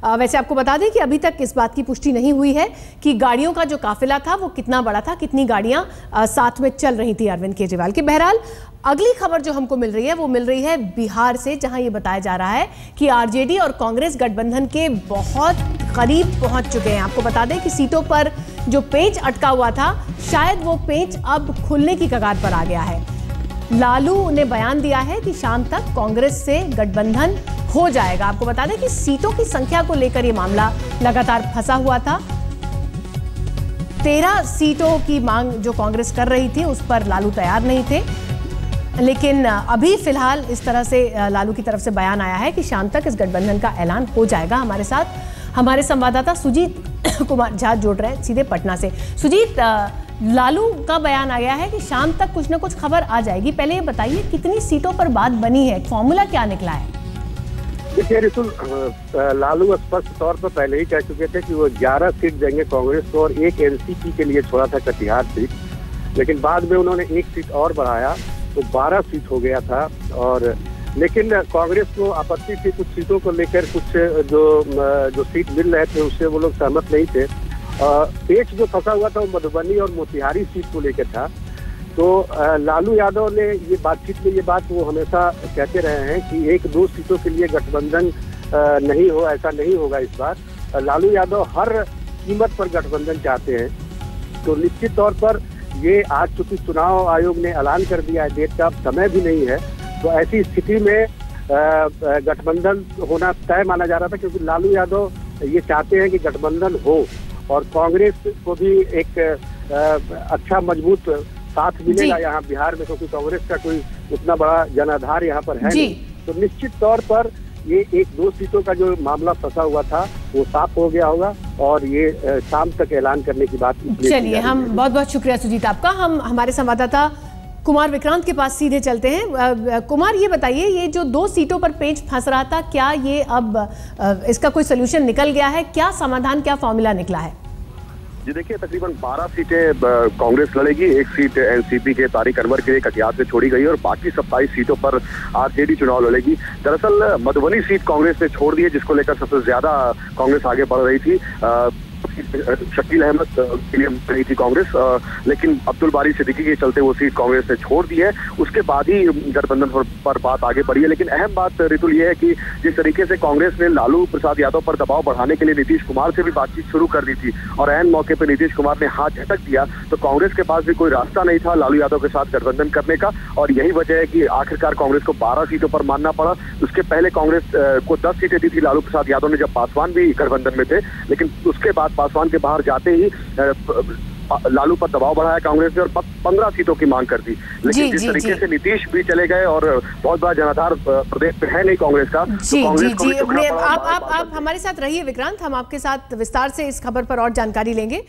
वैसे आपको बता दें कि अभी तक इस बात की पुष्टि नहीं हुई है कि गाड़ियों का जो काफिला था वो कितना बड़ा था, कितनी गाड़ियां साथ में चल रही थी अरविंद केजरीवाल की। बहरहाल अगली खबर जो हमको मिल रही है वो मिल रही है बिहार से, जहां ये बताया जा रहा है कि आरजेडी और कांग्रेस गठबंधन के बहुत करीब पहुंच चुके हैं। आपको बता दें कि सीटों पर जो पेंच अटका हुआ था, शायद वो पेंच अब खुलने की कगार पर आ गया है। लालू ने बयान दिया है कि शाम तक कांग्रेस से गठबंधन हो जाएगा। आपको बता दें कि सीटों की संख्या को लेकर यह मामला लगातार फंसा हुआ था। 13 सीटों की मांग जो कांग्रेस कर रही थी उस पर लालू तैयार नहीं थे, लेकिन अभी फिलहाल इस तरह से लालू की तरफ से बयान आया है कि शाम तक इस गठबंधन का ऐलान हो जाएगा। हमारे साथ हमारे संवाददाता सुजीत कुमार झा जुड़ रहे हैं सीधे पटना से। सुजीत, लालू का बयान आ गया है कि शाम तक कुछ न कुछ खबर आ जाएगी। पहले ये बताइए कितनी सीटों पर बात बनी है, फॉर्मूला क्या निकला है? देखिए रितु, लालू स्पष्ट तौर पर पहले ही कह चुके थे कि वो 11 सीट देंगे कांग्रेस को और एक एनसीपी के लिए छोड़ा था कटिहार सीट, लेकिन बाद में उन्होंने एक सीट और बढ़ाया तो 12 सीट हो गया था। और लेकिन कांग्रेस को आपत्ति थी कुछ सीटों को लेकर, कुछ जो सीट मिल रहे थे उससे वो लोग सहमत नहीं थे। पेच जो फंसा हुआ था वो मधुबनी और मोतिहारी सीट को लेकर था। तो लालू यादव ने ये बातचीत में ये बात वो हमेशा कहते रहे हैं कि 1-2 सीटों के लिए गठबंधन नहीं हो, ऐसा नहीं होगा इस बार। लालू यादव हर कीमत पर गठबंधन चाहते हैं। तो निश्चित तौर पर ये आज चूंकि चुनाव आयोग ने ऐलान कर दिया है, डेट का समय भी नहीं है, तो ऐसी स्थिति में गठबंधन होना तय माना जा रहा था, क्योंकि लालू यादव ये चाहते हैं कि गठबंधन हो और कांग्रेस को भी एक अच्छा मजबूत साथ मिलेगा यहाँ बिहार में, क्योंकि कांग्रेस का कोई उतना बड़ा जनाधार यहाँ पर है नहीं। तो निश्चित तौर पर ये 1-2 सीटों का जो मामला फंसा हुआ था वो साफ हो गया होगा और ये शाम तक ऐलान करने की बात। चलिए, हम बहुत बहुत शुक्रिया सुजीत आपका। हम हमारे संवाददाता कुमार विक्रांत के पास सीधे चलते हैं। कुमार, ये बताइए, ये जो 2 सीटों पर पेंच फंस रहा था, क्या ये अब इसका कोई सोल्यूशन निकल गया है? क्या समाधान, क्या फॉर्मूला निकला है? जी देखिए, तकरीबन 12 सीटें कांग्रेस लड़ेगी, 1 सीट एनसीपी के तारिक अनवर के लिए कटिहार से छोड़ी गई और बाकी 27 सीटों पर आरजेडी चुनाव लड़ेगी। दरअसल मधुबनी सीट कांग्रेस ने छोड़ दी है, जिसको लेकर सबसे ज्यादा कांग्रेस आगे बढ़ रही थी। शकील अहमद के लिए रही थी कांग्रेस, लेकिन अब्दुल बारी सिद्दीकी के चलते वो सीट कांग्रेस ने छोड़ दी है। उसके बाद ही गठबंधन पर बात आगे बढ़ी है। लेकिन अहम बात रितुल ये है कि जिस तरीके से कांग्रेस ने लालू प्रसाद यादव पर दबाव बढ़ाने के लिए नीतीश कुमार से भी बातचीत शुरू कर दी थी और ऐन मौके पर नीतीश कुमार ने हाथ झटक दिया, तो कांग्रेस के पास भी कोई रास्ता नहीं था लालू यादव के साथ गठबंधन करने का। और यही वजह है कि आखिरकार कांग्रेस को 12 सीटों पर मानना पड़ा। उसके पहले कांग्रेस को 10 सीटें दी थी लालू प्रसाद यादव ने, जब पासवान भी गठबंधन में थे, लेकिन उसके बाद पासवान के बाहर जाते ही लालू पर दबाव बढ़ाया कांग्रेस ने और 15 सीटों की मांग कर दी। लेकिन जिस तरीके से नीतीश भी चले गए और बहुत बड़ा जनाधार प्रदेश में है नहीं कांग्रेस का, जी जी जी, आप हमारे साथ रहिए विक्रांत, हम आपके साथ विस्तार से इस खबर पर और जानकारी लेंगे।